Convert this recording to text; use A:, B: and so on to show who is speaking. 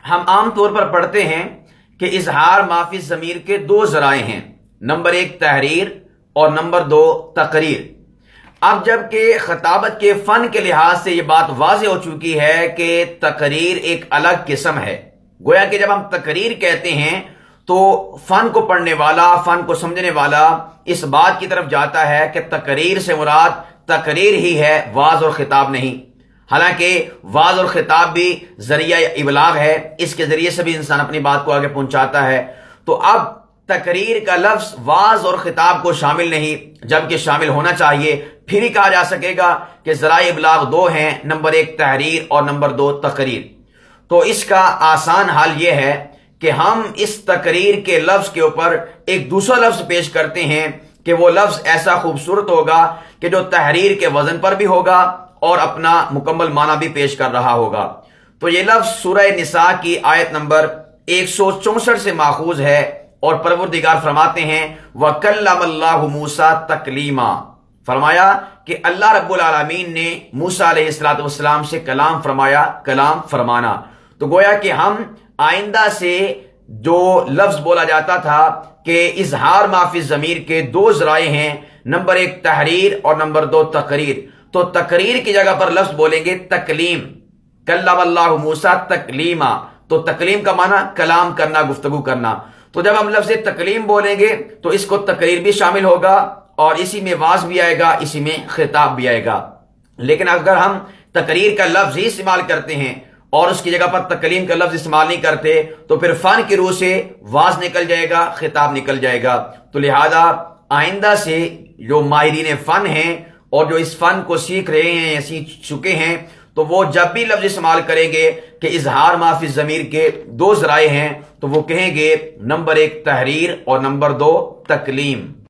A: ہم عام طور پر پڑھتے ہیں کہ اظہار معافی ضمیر کے دو ذرائع ہیں، نمبر ایک تحریر اور نمبر دو تقریر۔ اب جب کہ خطابت کے فن کے لحاظ سے یہ بات واضح ہو چکی ہے کہ تقریر ایک الگ قسم ہے، گویا کہ جب ہم تقریر کہتے ہیں تو فن کو پڑھنے والا، فن کو سمجھنے والا اس بات کی طرف جاتا ہے کہ تقریر سے مراد تقریر ہی ہے، وعظ اور خطاب نہیں۔ حالانکہ وعظ اور خطاب بھی ذریعہ ابلاغ ہے، اس کے ذریعے سے بھی انسان اپنی بات کو آگے پہنچاتا ہے۔ تو اب تقریر کا لفظ وعظ اور خطاب کو شامل نہیں، جبکہ شامل ہونا چاہیے، پھر ہی کہا جا سکے گا کہ ذرائع ابلاغ دو ہیں، نمبر ایک تحریر اور نمبر دو تقریر۔ تو اس کا آسان حل یہ ہے کہ ہم اس تقریر کے لفظ کے اوپر ایک دوسرا لفظ پیش کرتے ہیں کہ وہ لفظ ایسا خوبصورت ہوگا کہ جو تحریر کے وزن پر بھی ہوگا اور اپنا مکمل معنی بھی پیش کر رہا ہوگا۔ تو یہ لفظ سورہ نساء کی آیت نمبر 164 سے ماخوذ ہے، اور پروردگار فرماتے ہیں وَكَلَّمَ اللَّهُ مُوسَىٰ تَكْلِيمًا، فرمایا کہ اللہ رب العالمین نے موسیٰ علیہ السلام سے کلام فرمایا، کلام فرمانا۔ تو گویا کہ ہم آئندہ سے جو لفظ بولا جاتا تھا کہ اظہار معافی ضمیر کے دو ذرائع ہیں، نمبر ایک تحریر اور نمبر دو تقریر، تو تقریر کی جگہ پر لفظ بولیں گے تکلیم، کلم اللہ موسیٰ تکلیما۔ تو تکلیم کا معنی کلام کرنا، گفتگو کرنا۔ تو جب ہم لفظ تکلیم بولیں گے تو اس کو تقریر بھی شامل ہوگا، اور اسی میں وعظ بھی آئے گا، اسی میں خطاب بھی آئے گا۔ لیکن اگر ہم تقریر کا لفظ ہی استعمال کرتے ہیں اور اس کی جگہ پر تکلیم کا لفظ استعمال نہیں کرتے تو پھر فن کی روح سے وعظ نکل جائے گا، خطاب نکل جائے گا۔ تو لہذا آئندہ سے جو ماہرین فن ہیں اور جو اس فن کو سیکھ رہے ہیں یا سیکھ چکے ہیں، تو وہ جب بھی لفظ استعمال کریں گے کہ اظہار معافی ضمیر کے دو ذرائع ہیں، تو وہ کہیں گے نمبر ایک تحریر اور نمبر دو تکلیم۔